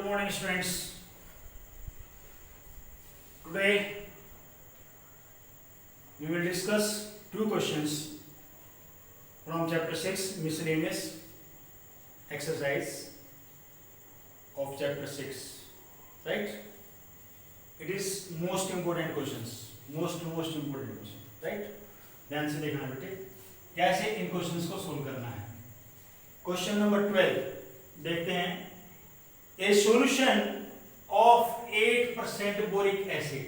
Good morning, students. Today we will discuss two questions from chapter 6, miscellaneous exercise of chapter 6. Right? It is most important questions. Most important question. Right? ध्यान से देखना बेटे कैसे इन questions को solve करना है. Question number 12 देखते हैं. A solution of 8% boric acid.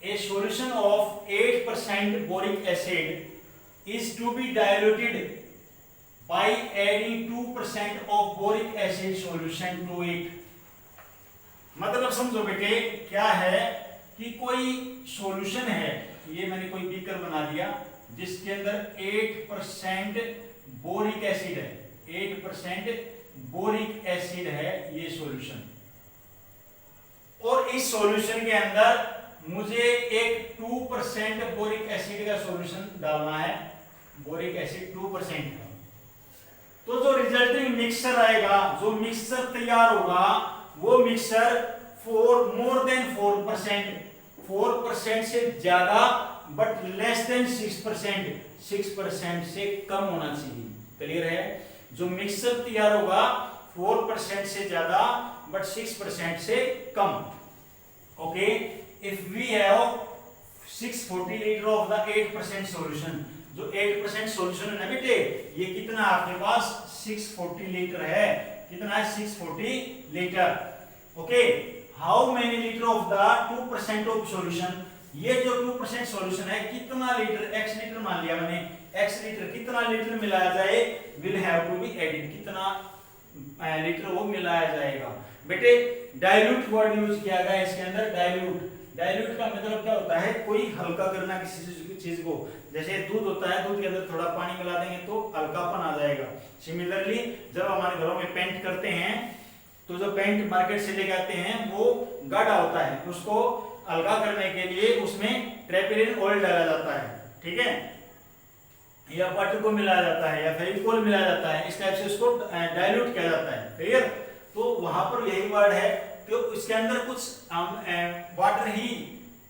A solution of 8% boric acid is to be diluted by adding 2% of boric acid solution to it. मतलब समझो बेटे क्या है कि कोई सॉल्यूशन है, ये मैंने कोई बीकर बना दिया जिसके अंदर 8% बोरिक एसिड है, 8% बोरिक एसिड है ये सॉल्यूशन. और इस सॉल्यूशन के अंदर मुझे एक 2% बोरिक एसिड का सॉल्यूशन डालना है, बोरिक एसिड 2% का. तो जो रिजल्टिंग मिक्सचर आएगा, जो मिक्सचर तैयार होगा वो मिक्सचर मोर देन 4% से ज्यादा बट लेस देन 6% से कम होना चाहिए. क्लियर है? जो मिक्सचर तैयार होगा 4% से ज्यादा बट 6% से कम. Okay, if we have 640 litre of the 8% solution, जो 8% सॉल्यूशन है ना बेटे, ये कितना आपके पास 640 लीटर है. कितना है? 640 litre. Okay, how many litre of the 2% of solution, ये जो 2% सॉल्यूशन है कितना लीटर, x लीटर मान लिया मैंने, x लीटर कितना लीटर मिलाया जाए, will have to be added, कितना लीटर वो मिलाया जाएगा. बेटे डाइल्यूट वर्ड यूज किया गया इसके अंदर. डाइल्यूट का मतलब क्या होता है? कोई हल्का करना किसी चीज को. जैसे दूध होता है, दूध के अंदर थोड़ा पानी मिला देंगे तो हल्कापन आ जाएगा. सिमिलरली जब हमारे घरों में पेंट करते हैं तो जो पेंट मार्केट से लेके आते हैं वो गाढ़ा होता है, उसको हल्का करने के लिए उसमें ट्रेपेरिन ऑयल डाला जाता है. ठीक है, या वाटर को मिलाया जाता है या फेविकोल मिलाया जाता है. इस टाइप से उसको डाइल्यूट किया जाता है. क्लियर? तो वहां पर यही वर्ड है कि इसके अंदर कुछ वाटर ही,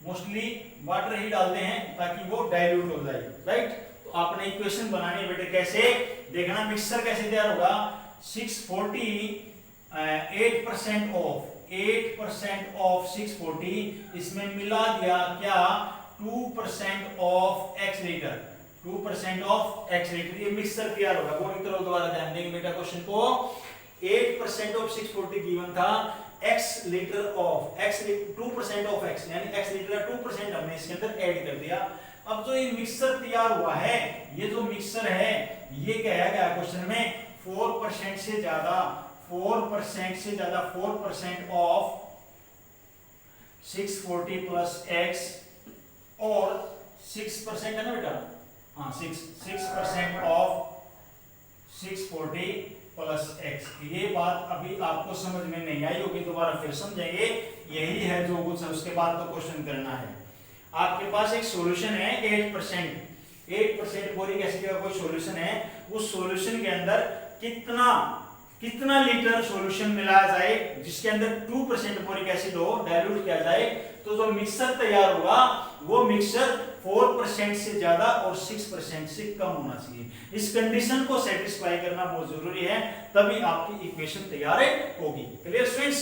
मोस्टली वाटर ही डालते हैं ताकि वो डाइल्यूट हो जाए. राइट? तो आपने इक्वेशन बनानी है बेटे. कैसे देखना, मिक्सचर कैसे तैयार होगा. 640 8% ऑफ 640 इसमें मिला दिया क्या, 2% of x litre, 2% of x litre. ये मिक्सचर तैयार होगा. वो एक तरह दोबारा ध्यान देंगे बेटा क्वेश्चन को. 8% ऑफ 640 गिवन था, x litre of 2% of x यानी x लीटर का 2% हमने इसके अंदर ऐड कर दिया. अब जो ये मिक्सचर तैयार हुआ है, ये जो मिक्सचर है ये क्या है क्वेश्चन में, 4% से ज्यादा 4% ऑफ 640 प्लस x और 6% है ना बेटा, हाँ 6% ऑफ 640 प्लस x. ये बात अभी आपको समझ में नहीं आई होगी, दोबारा फिर समझेंगे. यही है जो कुछ है, उसके बाद तो क्वेश्चन करना है. आपके पास एक सॉल्यूशन है 8% बोरिक एसिड का कोई सॉल्यूशन है. उस सॉल्यूशन के अंदर कितना लीटर सॉल्यूशन मिलाया जाए जिसके अंदर 2% बोरिक एसिड हो, डाइल्यूट किया जाए. तो जो मिक्सचर तैयार होगा वो मिक्सचर 4% से ज्यादा और 6% से कम होना चाहिए. इस कंडीशन को सेटिस्फाई करना बहुत जरूरी है, तभी आपकी इक्वेशन तैयार होगी. Clear students?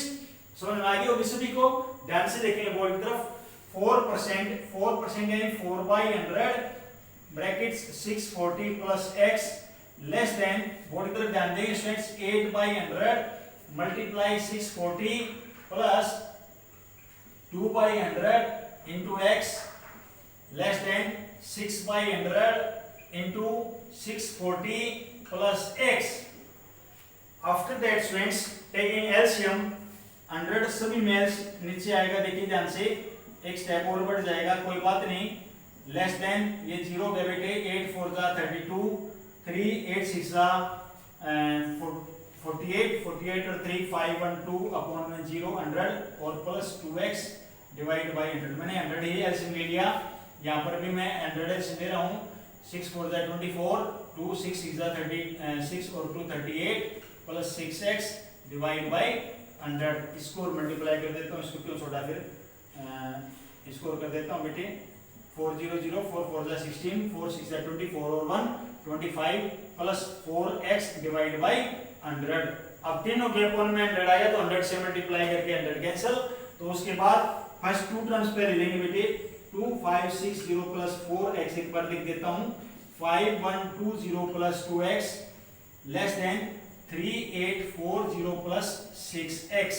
समझ में आ गई होगी सभी को. ध्यान से देखेंगे बोर्ड की तरफ. 4% यानी 4/100 brackets 640 plus x less then, board की तरफ ध्यान देंगे students, 8/100 multiply 640 plus 2/100 into x less then 6/100 into 640 plus x. After that students taking LCM 100 सभी मेल्स नीचे आएगा. देखिए ध्यान से, एक स्टेप और बढ़ जाएगा, कोई बात नहीं. लेस देन ये 0 के बेटे, 8 4 जा 32, 3 8 6 जा 48 और 3 5 1 2 अपॉन में 0 100 और प्लस 2x डिवाइड बाय 100. मैंने 100 ही एलसीएम ले लिया, यहाँ पर भी मैं 100 एलसीएम ले रहा हूँ. 6 4 24, 2 6 6 36 और 2 38 प्लस 6x डिवाइड बाय 100। इसको मल्टीप्लाई कर देता हूँ, इसको क्यों छोटा, फिर इसको कर देता हूँ बेटे। 400 4 4 16 4 6 24 और 1 25 प्लस 4x डिवाइड बाय 100। अब तीनों के अपॉन में 100 आया तो 100 से मल्टीप्लाई करके 100 कैंसिल। तो उसके बाद फर्स्ट टू टर्म्स पहले लेंगे बेटे। 2560 प्लस 4x एक बार लिख देता हूँ। 5120 plus 2x less than 3840 plus 6x।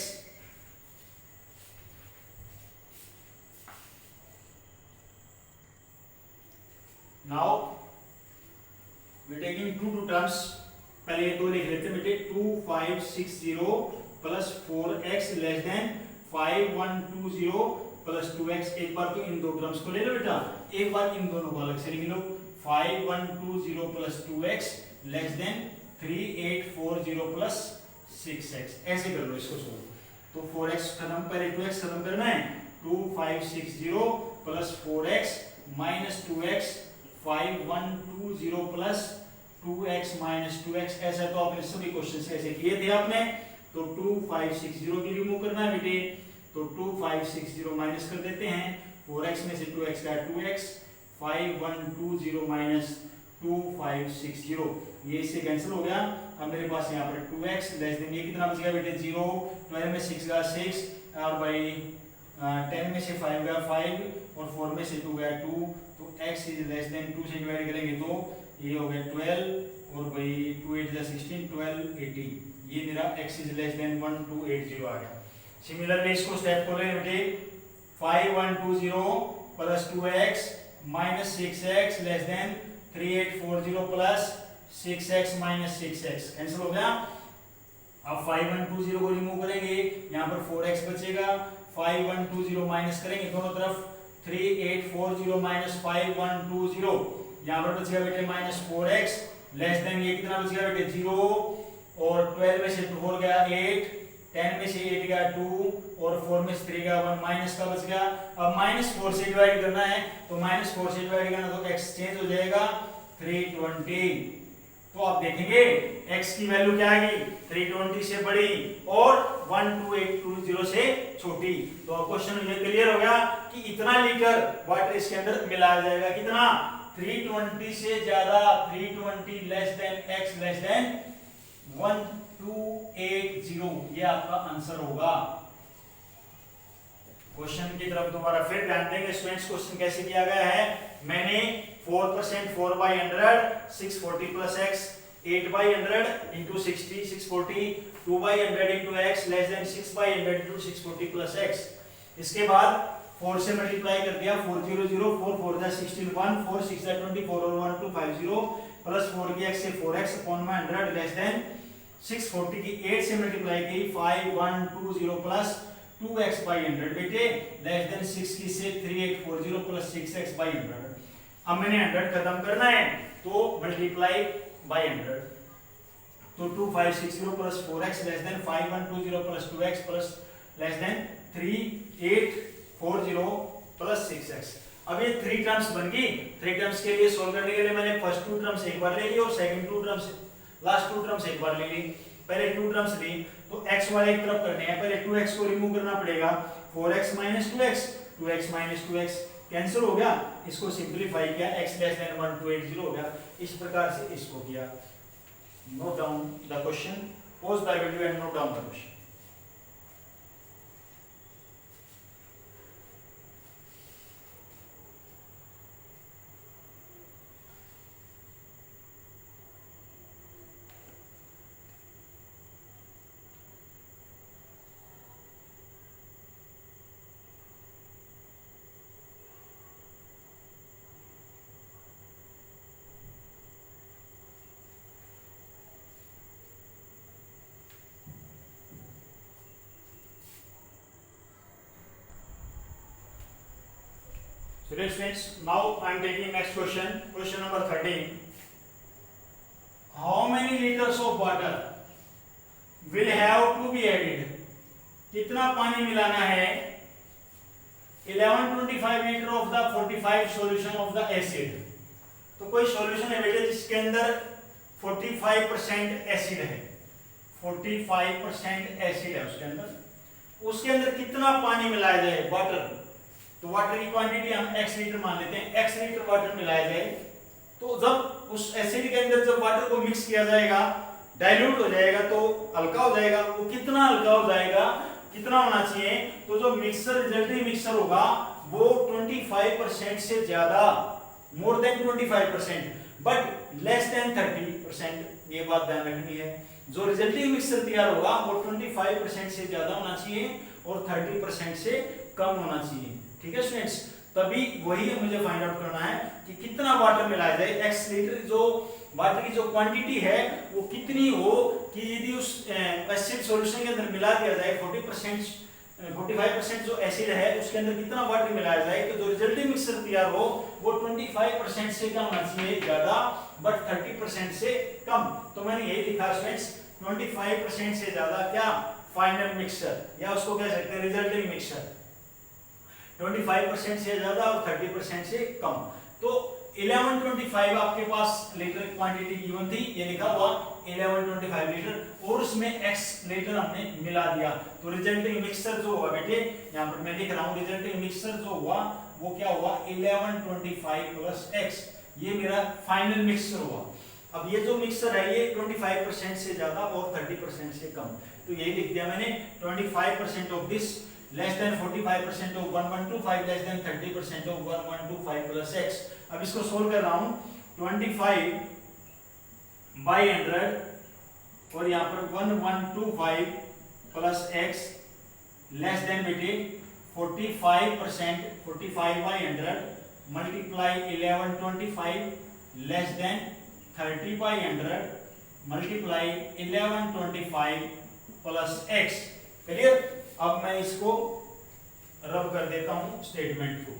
Now we are taking two terms, पहले ये दो लिख लेते हैं बेटे। 2560 plus 4x less than 5120 plus 2x। एक बार तो इन दो टर्म्स को ले लो बेटा, एक बार इन दोनों को अलग से लिख लो। 5120 plus 2x less than 3840 plus 6x। ऐसे कर लो इसको सोल्व। तो 4x खत्म, पहले 2x खत्म करना है। 2560 plus 4x minus 2x 5120 plus 2x minus 2x। ऐसा तो आपने सभी क्वेश्चन से ऐसे किए थे आपने। तो 2560 की रिमूव करना है बेटे। तो 2560 माइनस कर देते हैं। 4x में से 2x का 2x 5120 माइनस 2560 ये इससे कैंसिल हो गया। अब मेरे पास यहाँ पर 2x लेस देन ये कितना बच गया बेटे 0। 12 में 6 का 6 और भाई 10 में से 5 गया 5 और 4 में से 2 गया 2। तो x इज लेस देन 2 से डिवाइड करेंगे तो ये हो गया 12 और भाई 2 8 जा 16 12 80। ये मेरा x इज लेस देन 1280 आ गया। सिमिलरली इसको स्टेप को लें बेटे। 5120 plus 2x minus 6x less than 3840 plus 6x minus 6x cancel हो गया। अब 5120 को रिमूव करेंगे, यहाँ पर 4x बचेगा। 5120 माइनस करेंगे दोनों तरफ। 3840 माइनस 5120 यहाँ पर बचेगा बेटे माइनस 4x लेस देन ये कितना बच गया बेटे 0 और 12 में से 4 गया 8, 10 में से 8 गया 2 और 4 में से 3 गया 1। माइनस का बच गया। अब माइनस 4 से डिवाइड करना है तो माइनस 4 से डिवाइड करना तो x चेंज हो जाएगा 320। तो आप देखेंगे x की वैल्यू क्या आएगी 320 से बड़ी और 12820 से छोटी। तो अब क्वेश्चन ये क्लियर हो गया कि इतना लीटर वाटर इसके अंदर मिलाया जाएगा। कितना 320 से ज्यादा 320 less than x less then 1280 ये आपका आंसर होगा। क्वेश्चन की तरफ दोबारा फिर ध्यान देंगे स्टूडेंट्स। क्वेश्चन कैसे किया गया है, मैंने 4% 4 by 100 640 plus x 8 by 100 into 60 640 2 by 100 into x less than 6 by 100 into 640 plus x। इसके बाद 4 से मल्टीप्लाई कर दिया। 400 4 4 जा 16 1 4 6 जा 24 और 1 2 50 प्लस 4 की x से 4x अपॉन में 100 लेस देन 640 की 8 से मल्टीप्लाई की 5120 प्लस 2x by 100 बेटे लेस देन 6 की से 3840 प्लस 6x by 100। अब मैंने 100 खत्म करना है तो मल्टीप्लाई बाय 100। तो 2560 plus 4x less than 5120 plus 2x plus less than 3840 plus 6x। अब ये 3 टर्म्स बन गई। 3 टर्म्स के लिए सोल्व करने के लिए मैंने फर्स्ट 2 टर्म्स एक बार ले ली और सेकंड 2 टर्म्स लास्ट 2 टर्म्स एक बार ले ली। पहले 2 टर्म्स ली तो x वाले एक तरफ करने हैं। पहले 2x को रिमूव करना पड़ेगा। 4x minus 2x 2x minus 2x cancel हो गया। इसको सिंपलीफाई किया x लेस देन 1280 हो गया। इस प्रकार से इसको किया। Note down the question, pause the video and note down the question. So dear students, now I am taking next question, question number 13. How many liters of water will have to be added? कितना पानी मिलाना है 1125 litre of the 45 solution of the acid. तो कोई solution है बेटे जिसके अंदर 45% एसिड है। 45% एसिड है उसके अंदर कितना पानी मिलाया जाए, वाटर। तो वाटर की क्वांटिटी हम x लीटर मान लेते हैं, x लीटर वाटर मिलाया जाए। तो जब उस एसिड के अंदर जब वाटर को मिक्स किया जाएगा, डाइल्यूट हो जाएगा, तो हल्का हो जाएगा। वो कितना हल्का हो जाएगा, कितना होना चाहिए, तो जो मिक्सर रिजल्टिंग मिक्सर होगा वो 25% से ज्यादा, more than 25%, but less than 30%। ये बात ध्यान रखनी है, जो रिजल्टिंग मिक्सर तैयार होगा वो 25% से ज्यादा होना चाहिए और 30% से कम होना चाहिए। ठीक है स्टूडेंट्स, तभी वही मुझे फाइंड आउट करना है कि कितना वाटर मिलाया जाए, x लीटर जो वाटर की जो क्वांटिटी है वो कितनी हो कि यदि उस एसिड सॉल्यूशन के अंदर मिला दिया जाए 45% जो एसिड है उसके अंदर कितना वाटर मिलाया जाए, तो जो रिजल्टिंग मिक्सचर तैयार हो वो 25% से कम होना चाहिए ज्यादा, बट 30% से कम। तो मैंने यही लिखा स्टूडेंट्स, 25% से ज्यादा क्या, फाइनल मिक्सचर, या उसको कह सकते हैं रिजल्टिंग मिक्सचर। 25% से ज्यादा और 30% से कम। तो 1125 आपके पास लीटर क्वांटिटी गिवन थी, ये लिखा हुआ 1125 लीटर, और उसमें x लीटर हमने मिला दिया। तो रिजल्टिंग मिक्सचर जो हुआ बेटे, यहाँ पर मैं लिख रहा हूँ, रिजल्टिंग मिक्सचर जो हुआ वो क्या हुआ, 1125 प्लस x, ये मेरा फाइनल मिक्सचर हुआ। अब ये जो मिक्सचर है ये 25% से ज्यादा और 30% से कम। तो यही लिख दिया मैंने, 25% of this less than 45% of 1125 less than 30% of 1125 plus x। अब इसको सोल्व कर रहा हूं, 25 by 100 और यहाँ पर 1125 plus x less than बेटे 45%, 45 by 100 multiply 1125 less than 30 by 100 multiply 1125 plus x। Clear. अब मैं इसको रब कर देता हूं स्टेटमेंट को,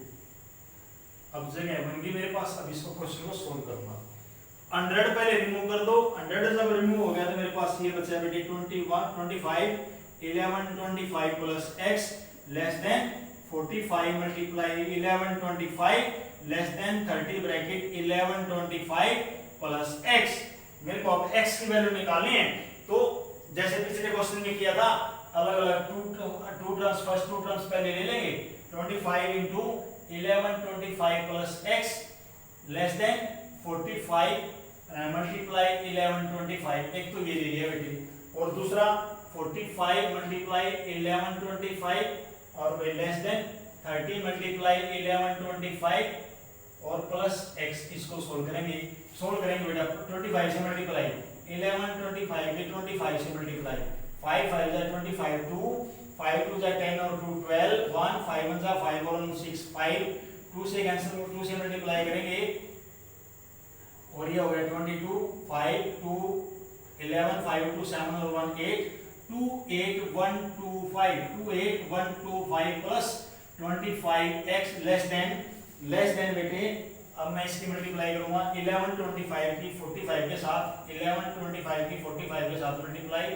अब जगह बन गई मेरे पास। अब इसको क्वेश्चन को सोल्व करूंगा। 100 पहले रिमूव कर दो, 100 जब रिमूव हो गया तो मेरे पास ये बचा बेटे 25 1125 plus x less than 45 multiply 1125 less than 30 bracket 1125 plus x। मेरे को अब x की वैल्यू निकालनी है, तो जैसे पिछले क्वेश्चन में किया था, अलग अलग two terms, first two terms पहले ले लेंगे। 25 into 1125 plus x less than 45 multiply 1125, एक तो ये ले लिया बेटे, और दूसरा 45 मल्टीप्लाई 1125 और लेस देन 30 मल्टीप्लाई 1125 और प्लस x। इसको सोल्व करेंगे बेटा, 25 से मल्टीप्लाई 1125 के 25 से मल्टीप्लाई 5 5 जा 25 2 5 2 जा 10 और 2 12 1 5 1 जा 5 और 6 5 2 से कैंसिल, 2 से मल्टीप्लाई करेंगे और ये हो गया 22 5 2 11 5 2 7 और 1 8 2 8 1 2 5 2 8 1 2 5 प्लस 25x लेस देन बेटे। अब मैं इसकी मल्टीप्लाई करूंगा 1125 की 45 के साथ, 1125 की 45 के साथ मल्टीप्लाई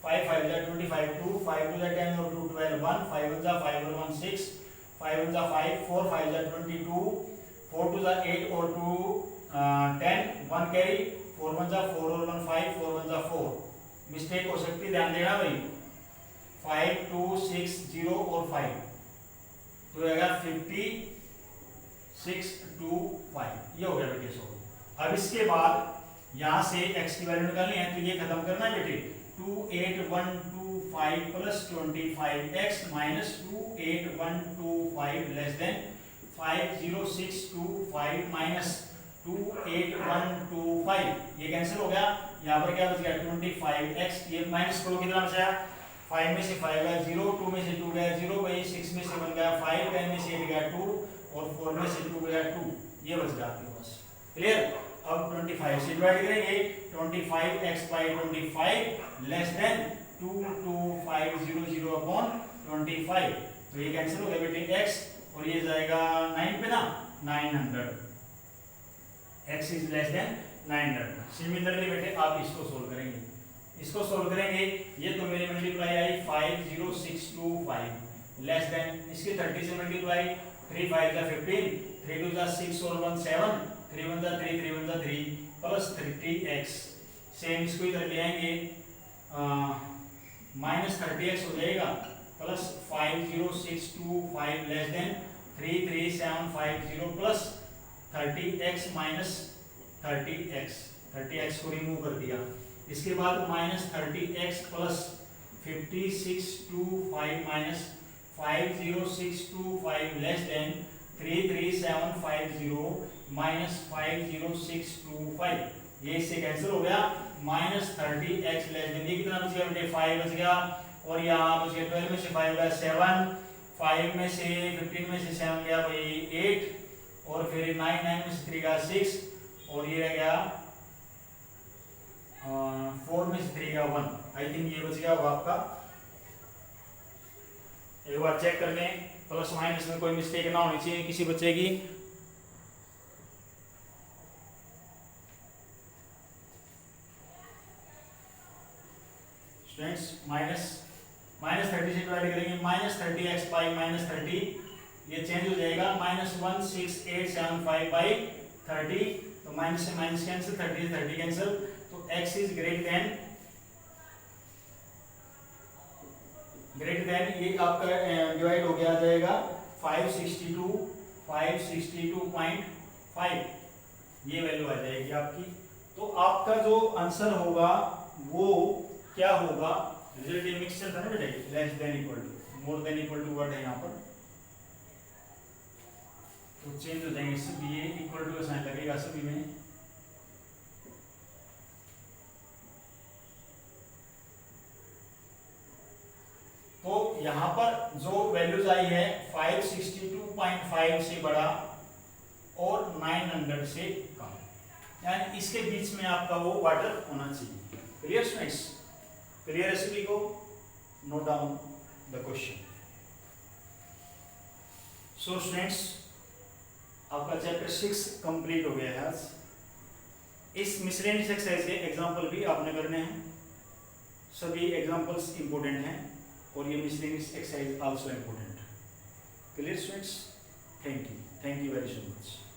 5 5 जा 25 2 5 2 जा 10 और 2 12 1 5 1 जा 5 और 1 6 5 1 जा 5 4 5 जा 22 4 2 जा 8 और 2 10 1 कैरी 4 1 जा 4 और 1 5 4 1 जा 4। मिस्टेक हो सकती है, ध्यान देना भाई। 5 2 6 0 और 5 तो आएगा 50 6 2 5, ये हो गया बेटे सॉल्व। अब इसके बाद यहाँ से x की वैल्यू निकालनी है, तो ये खत्म करना है बेटे। 2 8 1 2 5 plus 25x minus 2 8 1 2 5 less than 5 0 6 2 5 minus 2 8 1 2 5, ये कैंसिल हो गया। यहाँ पर क्या बच गया 25x, ये माइनस करो कितना बचा, 5 में से 5 गया 0, 2 में से 2 गया 0, भाई 6 में से 1 गया 5, 10 में से 8 गया 2 और 4 में से 2 गया 2, ये बच गया आपके पास। क्लियर। अब 25 से डिवाइड करेंगे, 25x by 25 less than 22500 upon 25, तो ये कैंसिल हो गया बेटे x, और ये जाएगा 9 पे ना 900, x is less than 900। Similarly बेटे आप इसको सोल्व करेंगे, ये तो मेरी मल्टीप्लाई आई 50625 लेस देन इसके 30 से मल्टीप्लाई 3 5 जा 15 3 2 जा 6 और 1 7 3 1 जा 3 3 1 जा 3 प्लस 30x। सेम इसको इधर ले आएंगे माइनस 30x हो जाएगा plus 50,625 less than 33750 plus 30x minus 30x को रिमूव कर दिया। इसके बाद minus 30x plus 5625 minus 50625 less than 33750 minus 50625, ये इससे कैंसिल हो गया। माइनस 30x लेस देन, ये कितना बच गया बेटे 5 बच गया, और यहाँ बच गया 12 में से 5 गया 7, 5 में से 15 में से 7 गया भाई 8, और फिर 9 में से 3 गया 6, और ये रह गया 4 में से 3 गया 1। आई थिंक ये बच गया वो आपका। एक बार चेक कर लें, प्लस माइनस में कोई मिस्टेक ना होनी चाहिए किसी बच्चे की। स्टूडेंट्स माइनस 30 से डिवाइड करेंगे, माइनस 30x बाई माइनस 30, ये चेंज हो जाएगा माइनस 16875 बाई 30, तो माइनस से माइनस कैंसिल, 30 से 30 कैंसिल, तो x इज ग्रेटर देन ये आपका डिवाइड हो गया जाएगा 562.5, ये वैल्यू आ जाएगी आपकी। तो आपका जो आंसर होगा वो क्या होगा, रिजल्ट मिक्सचर था ना बेटा, less than equal to, more than equal to word है यहाँ पर, तो चेंज हो जाएंगे सभी, ये इक्वल टू का साइन लगेगा सभी में। तो यहाँ पर जो वैल्यूज आई है 562.5 से बड़ा और 900 से कम, यानी इसके बीच में आपका वो वाटर होना चाहिए। क्लियर स्टूडेंट्स, क्लियर है सभी को? Note down the question. So students, आपका चैप्टर 6 कंप्लीट हो गया है आज। इस मिसलेनियस एक्सरसाइज के एग्जांपल भी आपने करने हैं, सभी एग्जांपल्स इंपॉर्टेंट हैं, और ये miscellaneous exercise also important. Clear students? Thank you very so much.